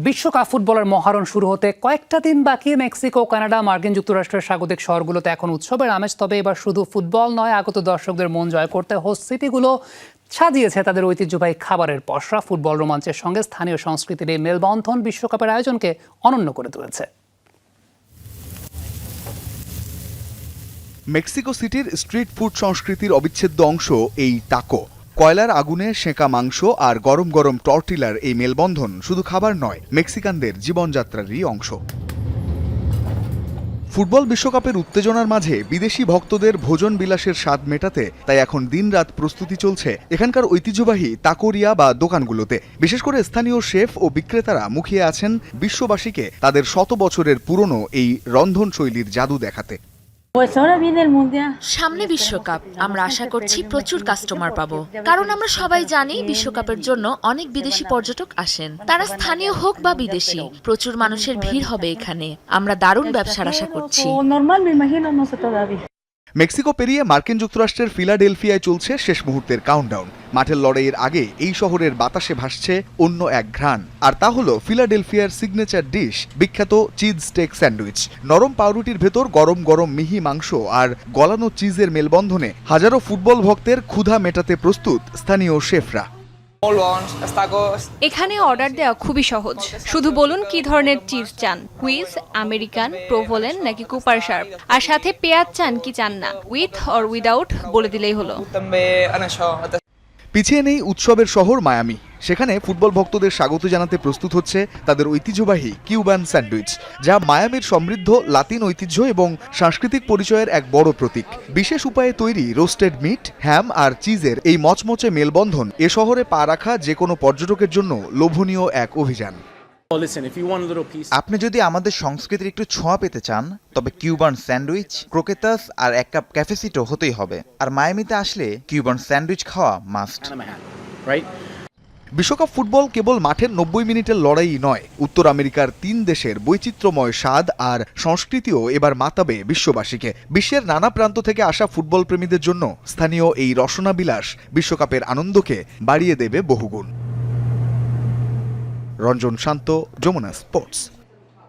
বিশ্বকাপ ফুটবলের মহারণ শুরু হতে কয়েকটা দিন বাকি। মেক্সিকো, কানাডা, মার্কিন যুক্তরাষ্ট্রের স্বাগতিক শহরগুলোতে এখন উৎসবের আমেজ। তবে এবার শুধু ফুটবল নয়, আগত দর্শকদের মন জয় করতে হোস্ট সিটিগুলো সাজিয়েছে তাদের ঐতিহ্যবাহী খাবারের পসরা। ফুটবল রোমাঞ্চের সঙ্গে স্থানীয় সংস্কৃতির এই মেলবন্ধন বিশ্বকাপের আয়োজনকে অনন্য করে তুলেছে। মেক্সিকো সিটির স্ট্রিট ফুড সংস্কৃতির অবিচ্ছেদ্য অংশ এই টাকো। কয়লার আগুনে সেঁকা মাংস আর গরম গরম টর্টিলার এই মেলবন্ধন শুধু খাবার নয়, মেক্সিকানদের জীবনযাত্রারই অংশ। ফুটবল বিশ্বকাপের উত্তেজনার মাঝে বিদেশি ভক্তদের ভোজন বিলাসের স্বাদ মেটাতে তাই এখন দিনরাত প্রস্তুতি চলছে এখানকার ঐতিহ্যবাহী তাকোরিয়া বা দোকানগুলোতে। বিশেষ করে স্থানীয় শেফ ও বিক্রেতারা মুখিয়ে আছেন বিশ্ববাসীকে তাদের শত বছরের পুরনো এই রন্ধনশৈলীর জাদু দেখাতে। সামনে বিশ্বকাপ, আমরা আশা করছি প্রচুর কাস্টমার পাবো, কারণ আমরা সবাই জানি বিশ্বকাপের জন্য অনেক বিদেশি পর্যটক আসেন। তারা স্থানীয় হোক বা বিদেশি, প্রচুর মানুষের ভিড় হবে এখানে। আমরা দারুণ ব্যবসার আশা করছি। মেক্সিকো পেরিয়ে মার্কিন যুক্তরাষ্ট্রের ফিলাডেলফিয়ায় চলছে শেষ মুহূর্তের কাউন্টডাউন। মাঠের লড়াইয়ের আগে এই শহরের বাতাসে ভাসছে অন্য এক ঘ্রাণ, আর তা হলো ফিলাডেলফিয়ার সিগনেচার ডিশ, বিখ্যাত চিজ স্টেক স্যান্ডউইচ। নরম পাউরুটির ভেতর গরম গরম মিহি মাংস আর গলানো চিজের মেলবন্ধনে হাজারো ফুটবল ভক্তের ক্ষুধা মেটাতে প্রস্তুত স্থানীয় শেফরা। এখানে অর্ডার দেওয়া খুবই সহজ। শুধু বলুন কি ধরনের চিজ চান, হুইজ, আমেরিকান, প্রোভোলেন নাকি কুপার শার্প, আর সাথে পেঁয়াজ চান কি চান না, উইথ অর উইদাউট বলে দিলেই হলো। পিছিয়ে নেই উৎসবের শহর মায়ামি। সেখানে ফুটবল ভক্তদের স্বাগত জানাতে প্রস্তুত হচ্ছে তাদের ঐতিহ্যবাহী কিউবান স্যান্ডউইচ, যা মায়ামির সমৃদ্ধ লাতিন ঐতিহ্য এবং সাংস্কৃতিক পরিচয়ের এক বড় প্রতীক। বিশেষ উপায়ে তৈরি রোস্টেড মিট, হ্যাম আর চিজের এই মচমচে মেলবন্ধন এ শহরে পা রাখা যে কোনো পর্যটকের জন্য লোভনীয় এক অভিযান। আপনি যদি আমাদের সংস্কৃতির একটু ছোঁয়া পেতে চান, তবে কিউবান স্যান্ডউইচ, ক্রোকেতাস আর এক কাপ ক্যাফেসিটো হতেই হবে। আর মায়ামিতে আসলে কিউবান স্যান্ডউইচ খাওয়া মাস্ট। বিশ্বকাপ ফুটবল কেবল মাঠের 90 মিনিটের লড়াই নয়, উত্তর আমেরিকার 3 দেশের বৈচিত্র্যময় স্বাদ আর সংস্কৃতিও এবার মাতাবে বিশ্ববাসীকে। বিশ্বের নানা প্রান্ত থেকে আসা ফুটবল প্রেমীদের জন্য স্থানীয় এই রসনা বিলাস বিশ্বকাপের আনন্দকে বাড়িয়ে দেবে বহুগুণ। রঞ্জন শান্ত, যমুনা স্পোর্টস।